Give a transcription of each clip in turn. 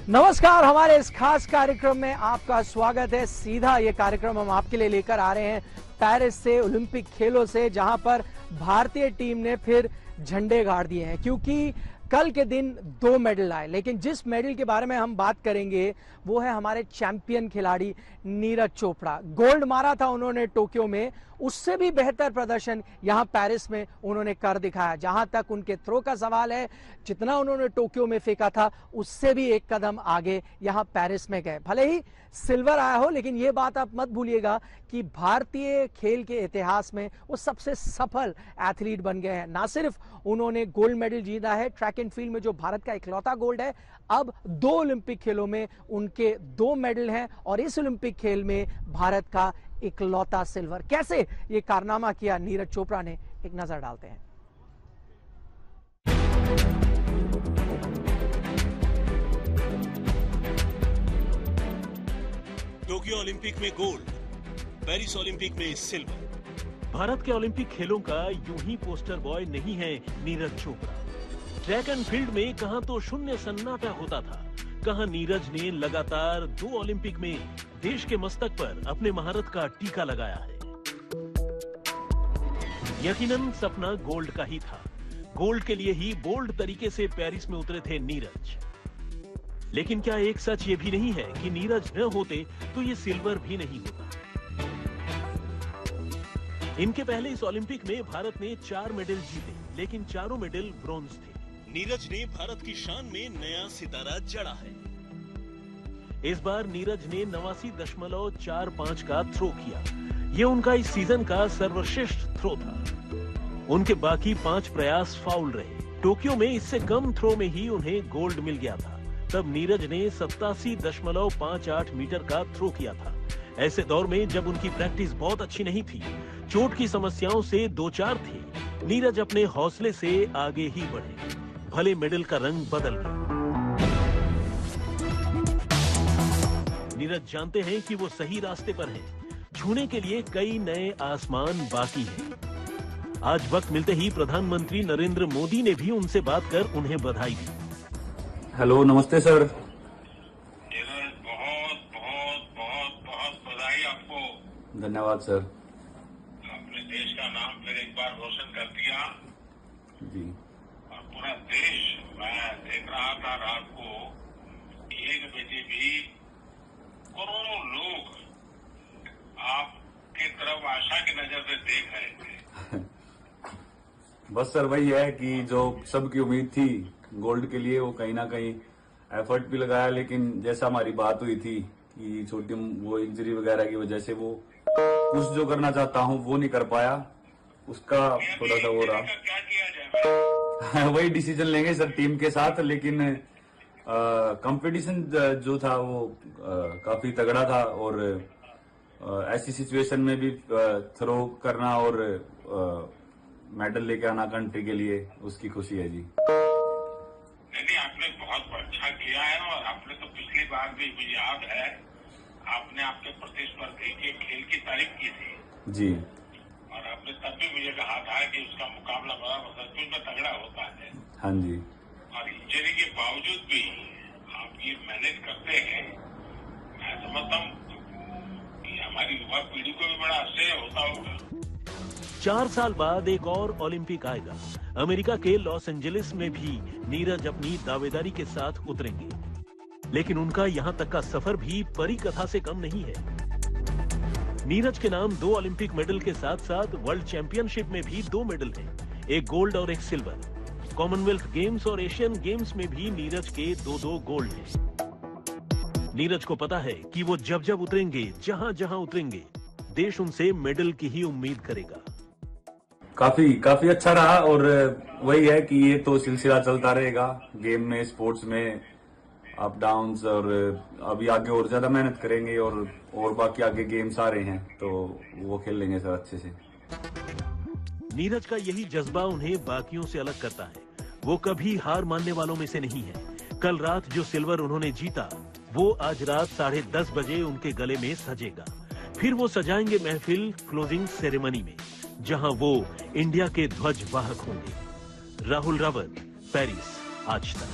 नमस्कार, हमारे इस खास कार्यक्रम में आपका स्वागत है। सीधा ये कार्यक्रम हम आपके लिए लेकर आ रहे हैं पेरिस से, ओलंपिक खेलों से, जहां पर भारतीय टीम ने फिर झंडे गाड़ दिए हैं। क्योंकि कल के दिन 2 मेडल आए, लेकिन जिस मेडल के बारे में हम बात करेंगे वो है हमारे चैंपियन खिलाड़ी नीरज चोपड़ा। गोल्ड मारा था उन्होंने टोक्यो में, उससे भी बेहतर प्रदर्शन यहां पेरिस में उन्होंने कर दिखाया। जहां तक उनके थ्रो का सवाल है, जितना उन्होंने टोक्यो में फेंका था उससे भी एक कदम आगे यहां पेरिस में गए। भले ही सिल्वर आया हो, लेकिन ये बात आप मत भूलिएगा कि भारतीय खेल के इतिहास में वो सबसे सफल एथलीट बन गए हैं। ना सिर्फ उन्होंने गोल्ड मेडल जीता है ट्रैक एंड फील्ड में, जो भारत का इकलौता गोल्ड है, अब 2 ओलंपिक खेलों में उनके 2 मेडल हैं और इस ओलंपिक खेल में भारत का इकलौता सिल्वर। कैसे ये कारनामा किया नीरज चोपड़ा ने, एक नजर डालते हैं। टोक्यो ओलंपिक में गोल्ड, पेरिस ओलंपिक में सिल्वर। भारत के ओलंपिक खेलों का यूं ही पोस्टर बॉय नहीं है Neeraj Chopra. Track and field में कहां तो शून्य सन्नाटा होता था, कहां नीरज ने लगातार 2 ओलंपिक में देश के मस्तक पर अपने महारत का टीका लगाया है। यकीनन सपना गोल्ड का ही था। गोल्ड के लिए ही बोल्ड तरीके से पेरिस में उतरे थे नीरज। लेकिन क्या एक सच ये भी नहीं है कि नीरज न होते तो ये सिल्वर भी नहीं होता। इनके पहले इस ओलंपिक में भारत ने 4 मेडल जीते, लेकिन चारों मेडल ब्रॉन्ज थे। नीरज ने भारत की शान में नया सितारा जड़ा है। इस बार नीरज ने 89.45 का थ्रो किया। ये उनका इस सीजन का सर्वश्रेष्ठ थ्रो था। उनके बाकी 5 प्रयास फाउल रहे। टोक्यो में इससे कम थ्रो में ही उन्हें गोल्ड मिल गया था। तब नीरज ने 87.58 मीटर का थ्रो किया था। ऐसे दौर में जब उनकी प्रैक्टिस बहुत अच्छी नहीं थी, चोट की समस्याओं से 2-4 थे, नीरज अपने हौसले से आगे ही बढ़े। भले मेडल का रंग बदल गया। नीरज जानते हैं कि वो सही रास्ते पर हैं। छूने के लिए कई नए आसमान बाकी हैं। आज वक्त मिलते ही प्रधानमंत्री नरेंद्र मोदी ने भी उनसे बात कर उन्हें बधाई दी। हेलो, नमस्ते सर। बहुत बधाई आपको। धन्यवाद सर। आपने देश का नाम फिर एक बार रोशन कर दिया जी। और पूरा देश, मैं देख रहा था रात को 1 बजे भी करोड़ों लोग आपके तरफ आशा की नजर से देख रहे थे। बस सर, वही है कि जो सबकी उम्मीद थी गोल्ड के लिए, वो कहीं ना कहीं एफर्ट भी लगाया, लेकिन जैसा हमारी बात हुई थी कि छोटी वो इंजरी वगैरह की वजह से वो कुछ जो करना चाहता हूँ वो नहीं कर पाया, उसका थोड़ा सा हो रहा। क्या किया जाए? वही डिसीजन लेंगे सर टीम के साथ, लेकिन कंपटीशन जो था वो काफी तगड़ा था और ऐसी सिचुएशन में भी थ्रो करना और मेडल लेके आना कंट्री के लिए, उसकी खुशी है जी। नहीं, आपने बहुत अच्छा किया है और आपने तो पिछली बार भी, मुझे याद है, आपने आपके प्रतिस्पर्धी के खेल की तारीफ की थी जी। और आपने तब भी मुझे कहा था कि उसका मुकाबला बड़ा सचमुच में तगड़ा होता है। हाँ जी। और इंजरी के बावजूद भी आप ये मैनेज करते हैं। मैं समझता हूँ कि हमारी युवा पीढ़ी को भी बड़ा आश्चर्य होता होगा। 4 साल बाद एक और ओलंपिक आएगा। अमेरिका के लॉस एंजलिस में भी नीरज अपनी दावेदारी के साथ उतरेंगे। लेकिन उनका यहां तक का सफर भी परी कथा से कम नहीं है। नीरज के नाम 2 ओलंपिक मेडल के साथ साथ वर्ल्ड चैंपियनशिप में भी 2 मेडल हैं, एक गोल्ड और एक सिल्वर। कॉमनवेल्थ गेम्स और एशियन गेम्स में भी नीरज के 2-2 गोल्ड हैं। नीरज को पता है कि वो जब जब उतरेंगे, जहां जहां उतरेंगे, देश उनसे मेडल की ही उम्मीद करेगा। काफी अच्छा रहा और वही है कि ये तो सिलसिला चलता रहेगा गेम में, स्पोर्ट्स में, अप डाउन्स, और अभी आगे और ज्यादा मेहनत करेंगे और बाकी आगे गेम्स आ रहे हैं तो वो खेल लेंगे सर अच्छे से। नीरज का यही जज्बा उन्हें बाकियों से अलग करता है। वो कभी हार मानने वालों में से नहीं है। कल रात जो सिल्वर उन्होंने जीता, वो आज रात 10:30 बजे उनके गले में सजेगा। फिर वो सजाएंगे महफिल क्लोजिंग सेरेमनी में, जहां वो इंडिया के ध्वज वाहक होंगे। राहुल रावत, पेरिस, आज तक।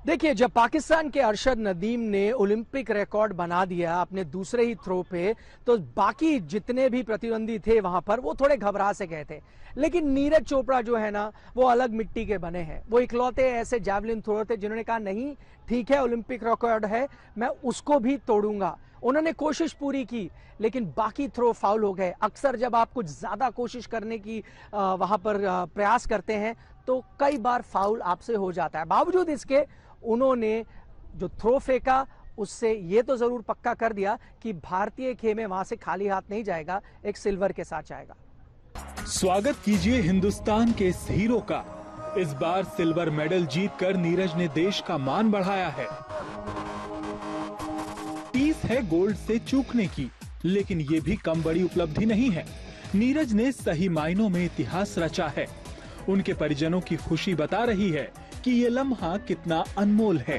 देखिए, जब पाकिस्तान के अरशद नदीम ने ओलंपिक रिकॉर्ड बना दिया अपने दूसरे ही थ्रो पे, तो बाकी जितने भी प्रतिद्वंदी थे वहां पर वो थोड़े घबरा से गए थे। लेकिन नीरज चोपड़ा जो है ना, वो अलग मिट्टी के बने हैं। वो इकलौते ऐसे जैवलिन थ्रोअर थे जिन्होंने कहा नहीं ठीक है, ओलंपिक रिकॉर्ड है, मैं उसको भी तोड़ूंगा। उन्होंने कोशिश पूरी की, लेकिन बाकी थ्रो फाउल हो गए। अक्सर जब आप कुछ ज्यादा कोशिश करने की वहां पर प्रयास करते हैं तो कई बार फाउल आपसे हो जाता है। बावजूद इसके उन्होंने जो थ्रो फेंका उससे ये तो जरूर पक्का कर दिया कि भारतीय खेमे वहां से खाली हाथ नहीं जाएगा, एक सिल्वर के साथ जाएगा। स्वागत कीजिए हिंदुस्तान के इस हीरो का। इस बार सिल्वर मेडल जीतकर नीरज ने देश का मान बढ़ाया है। टीस है गोल्ड से चूकने की, लेकिन ये भी कम बड़ी उपलब्धि नहीं है। नीरज ने सही मायनों में इतिहास रचा है। उनके परिजनों की खुशी बता रही है कि ये लम्हा कितना अनमोल है।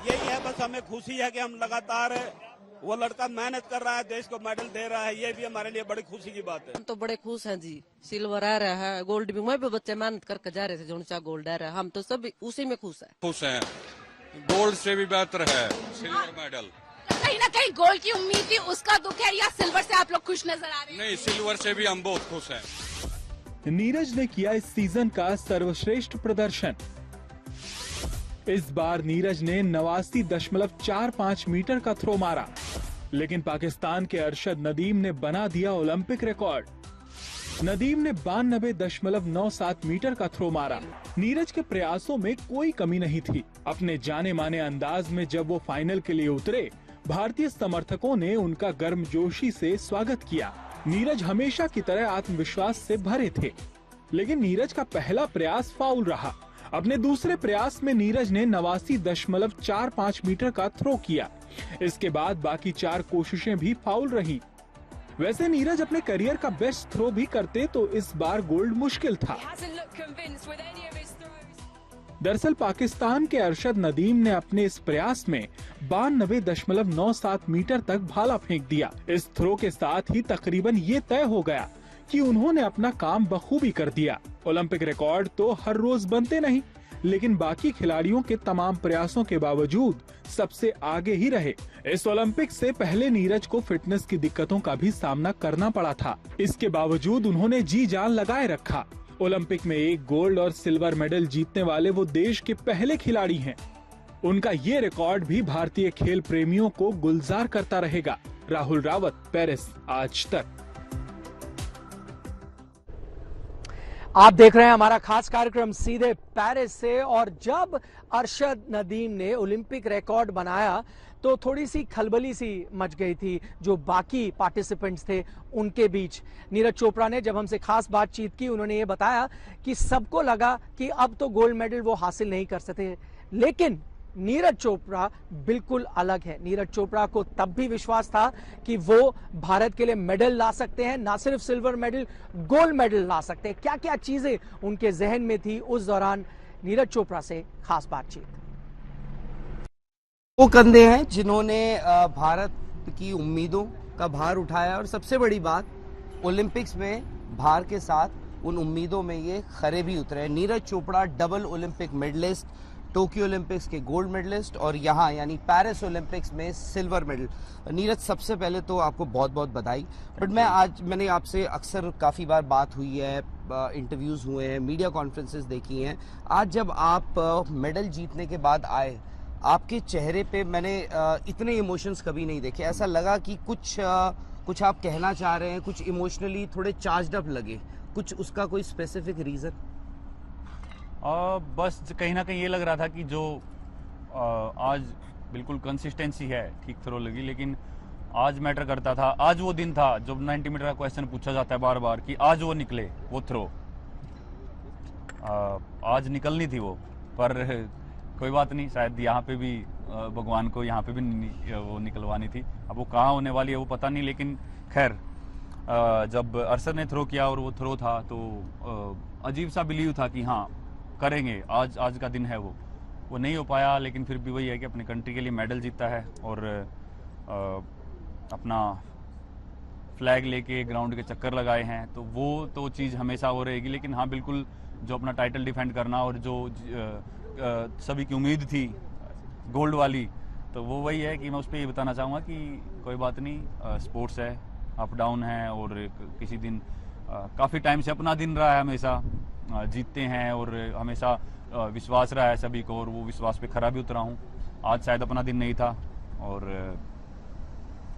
यही है, बस हमें खुशी है कि हम लगातार वो लड़का मेहनत कर रहा है, देश को मेडल दे रहा है, ये भी हमारे लिए बड़ी खुशी की बात है। हम तो बड़े खुश हैं जी, सिल्वर आ रहा है, गोल्ड भी। मैं भी बच्चे मेहनत करके जा रहे थे, जो गोल्ड आ रहा है, हम तो सब उसी में खुश है। खुश हैं, गोल्ड से भी बेहतर है सिल्वर मेडल। कहीं ना कहीं गोल्ड की उम्मीद थी, उसका दुख है, या सिल्वर से आप लोग खुश नजर आ रहे हैं? नहीं, सिल्वर से भी हम बहुत खुश हैं। नीरज ने किया इस सीजन का सर्वश्रेष्ठ प्रदर्शन। इस बार नीरज ने 89.45 मीटर का थ्रो मारा, लेकिन पाकिस्तान के अरशद नदीम ने बना दिया ओलंपिक रिकॉर्ड। नदीम ने 92.97 मीटर का थ्रो मारा। नीरज के प्रयासों में कोई कमी नहीं थी। अपने जाने माने अंदाज में जब वो फाइनल के लिए उतरे, भारतीय समर्थकों ने उनका गर्मजोशी से स्वागत किया। नीरज हमेशा की तरह आत्मविश्वास से भरे थे, लेकिन नीरज का पहला प्रयास फाउल रहा। अपने दूसरे प्रयास में नीरज ने 89.45 मीटर का थ्रो किया। इसके बाद बाकी 4 कोशिशें भी फाउल रही। वैसे नीरज अपने करियर का बेस्ट थ्रो भी करते तो इस बार गोल्ड मुश्किल था। दरअसल पाकिस्तान के अरशद नदीम ने अपने इस प्रयास में 92.97 मीटर तक भाला फेंक दिया। इस थ्रो के साथ ही तकरीबन ये तय हो गया कि उन्होंने अपना काम बखूबी कर दिया। ओलंपिक रिकॉर्ड तो हर रोज बनते नहीं, लेकिन बाकी खिलाड़ियों के तमाम प्रयासों के बावजूद सबसे आगे ही रहे। इस ओलंपिक से पहले नीरज को फिटनेस की दिक्कतों का भी सामना करना पड़ा था। इसके बावजूद उन्होंने जी जान लगाए रखा। ओलंपिक में एक गोल्ड और सिल्वर मेडल जीतने वाले वो देश के पहले खिलाड़ी हैं। उनका ये रिकॉर्ड भी भारतीय खेल प्रेमियों को गुलजार करता रहेगा। राहुल रावत, पेरिस, आज तक। आप देख रहे हैं हमारा खास कार्यक्रम सीधे पेरिस से। और जब अरशद नदीम ने ओलंपिक रिकॉर्ड बनाया तो थोड़ी सी खलबली सी मच गई थी जो बाकी पार्टिसिपेंट्स थे उनके बीच। नीरज चोपड़ा ने जब हमसे खास बातचीत की, उन्होंने ये बताया कि सबको लगा कि अब तो गोल्ड मेडल वो हासिल नहीं कर सकते, लेकिन नीरज चोपड़ा बिल्कुल अलग है। नीरज चोपड़ा को तब भी विश्वास था कि वो भारत के लिए मेडल ला सकते हैं, ना सिर्फ सिल्वर मेडल, गोल्ड मेडल ला सकते हैं। क्या क्या चीजें उनके जहन में थी उस दौरान, नीरज चोपड़ा से खास बातचीत। वो कंधे हैं जिन्होंने भारत की उम्मीदों का भार उठाया, और सबसे बड़ी बात ओलंपिक्स में भार के साथ उन उम्मीदों में ये खरे भी उतरे। Neeraj Chopra double Olympic medalist, Tokyo Olympics के गोल्ड मेडलिस्ट और यहाँ यानी पेरिस ओलंपिक्स में सिल्वर मेडल। नीरज, सबसे पहले तो आपको बहुत बहुत बधाई। बट मैंने आपसे अक्सर काफ़ी बार बात हुई है, इंटरव्यूज़ हुए हैं, मीडिया कॉन्फ्रेंसेस देखी हैं। आज जब आप मेडल जीतने के बाद आए, आपके चेहरे पे मैंने इतने इमोशंस कभी नहीं देखे। ऐसा लगा कि कुछ आप कहना चाह रहे हैं, कुछ इमोशनली थोड़े चार्ज्ड अप लगे। कुछ उसका कोई स्पेसिफिक रीज़न? बस कहीं ना कहीं ये लग रहा था कि जो आज बिल्कुल कंसिस्टेंसी है, ठीक थ्रो लगी, लेकिन आज मैटर करता था। आज वो दिन था जब 90 मीटर का क्वेश्चन पूछा जाता है बार बार कि आज वो निकले वो थ्रो। आज निकलनी थी वो, पर कोई बात नहीं, शायद यहाँ पे भी भगवान को यहाँ पे भी वो निकलवानी थी। अब वो कहाँ होने वाली है वो पता नहीं, लेकिन खैर जब अरशद ने थ्रो किया और वो थ्रो था तो अजीब सा बिलीव था कि हाँ करेंगे, आज का दिन है। वो नहीं हो पाया, लेकिन फिर भी वही है कि अपने कंट्री के लिए मेडल जीता है और अपना फ्लैग लेके ग्राउंड के चक्कर लगाए हैं, तो वो तो चीज़ हमेशा वो रहेगी। लेकिन हाँ बिल्कुल जो अपना टाइटल डिफेंड करना और जो सभी की उम्मीद थी गोल्ड वाली, तो वो वही है कि मैं उस पर ये बताना चाहूँगा कि कोई बात नहीं, स्पोर्ट्स है, अप डाउन है, और किसी दिन काफ़ी टाइम से अपना दिन रहा है, हमेशा जीतते हैं और हमेशा विश्वास रहा है सभी को, और वो विश्वास पे खरा भी उतरा हूँ। आज शायद अपना दिन नहीं था, और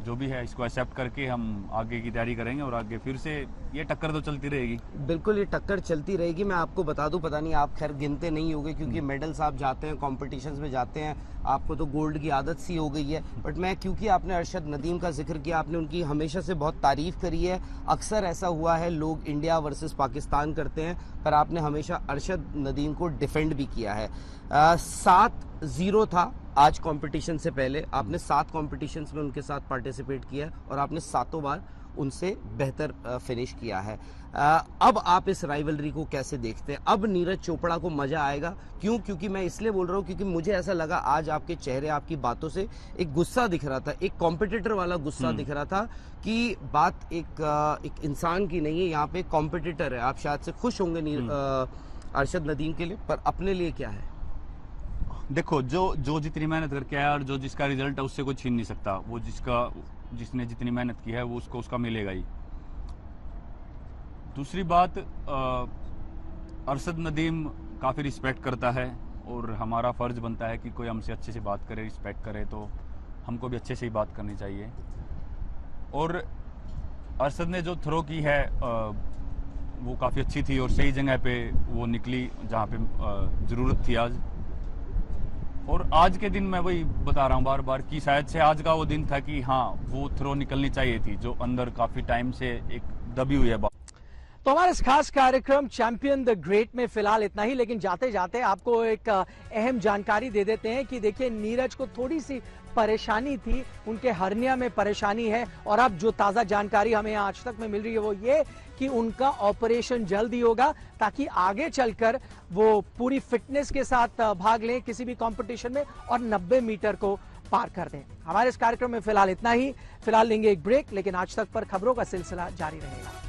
जो भी है इसको एक्सेप्ट करके हम आगे की तैयारी करेंगे, और आगे फिर से ये टक्कर तो चलती रहेगी। बिल्कुल ये टक्कर चलती रहेगी। मैं आपको बता दूं, पता नहीं आप खैर गिनते नहीं होंगे क्योंकि मेडल्स आप जाते हैं, कॉम्पिटिशन्स में जाते हैं, आपको तो गोल्ड की आदत सी हो गई है। बट मैं, क्योंकि आपने अरशद नदीम का जिक्र किया, आपने उनकी हमेशा से बहुत तारीफ करी है। अक्सर ऐसा हुआ है लोग इंडिया वर्सेस पाकिस्तान करते हैं, पर आपने हमेशा अरशद नदीम को डिफेंड भी किया है। 7-0 था आज कंपटीशन से पहले, आपने 7 कॉम्पिटिशन्स में उनके साथ पार्टिसिपेट किया है और आपने 7 बार उनसे बेहतर फिनिश किया है। अब आप इस राइवलरी को कैसे देखते हैं? अब नीरज चोपड़ा को मजा आएगा? क्यों? क्योंकि मैं इसलिए बोल रहा हूँ क्योंकि मुझे ऐसा लगा आज आपके चेहरे, आपकी बातों से एक गुस्सा दिख रहा था, एक कॉम्पिटिटर वाला गुस्सा दिख रहा था कि बात एक इंसान की नहीं है, यहाँ पे कॉम्पिटिटर है। आप शायद से खुश होंगे अरशद नदीम के लिए, पर अपने लिए क्या है? देखो, जो जितनी मेहनत करके आया और जो जिसका रिजल्ट है उससे कोई छीन नहीं सकता। वो जिसने जितनी मेहनत की है वो उसको उसका मिलेगा ही। दूसरी बात, अरशद नदीम काफ़ी रिस्पेक्ट करता है और हमारा फ़र्ज़ बनता है कि कोई हमसे अच्छे से बात करे, रिस्पेक्ट करे, तो हमको भी अच्छे से ही बात करनी चाहिए। और अरशद ने जो थ्रो की है वो काफ़ी अच्छी थी और सही जगह पे वो निकली जहाँ पे ज़रूरत थी आज। और आज के दिन मैं वही बता रहा हूँ बार बार कि शायद से आज का वो दिन था कि हाँ वो थ्रो निकलनी चाहिए थी जो अंदर काफ़ी टाइम से एक दबी हुई है। तो हमारे इस खास कार्यक्रम चैंपियन द ग्रेट में फिलहाल इतना ही, लेकिन जाते जाते आपको एक अहम जानकारी दे देते हैं कि देखिए नीरज को थोड़ी सी परेशानी थी, उनके हर्निया में परेशानी है, और अब जो ताज़ा जानकारी हमें आज तक में मिल रही है वो ये कि उनका ऑपरेशन जल्द ही होगा ताकि आगे चलकर वो पूरी फिटनेस के साथ भाग लें किसी भी कंपटीशन में और 90 मीटर को पार कर दें। हमारे इस कार्यक्रम में फिलहाल इतना ही। फिलहाल लेंगे एक ब्रेक, लेकिन आज तक पर खबरों का सिलसिला जारी रहेगा।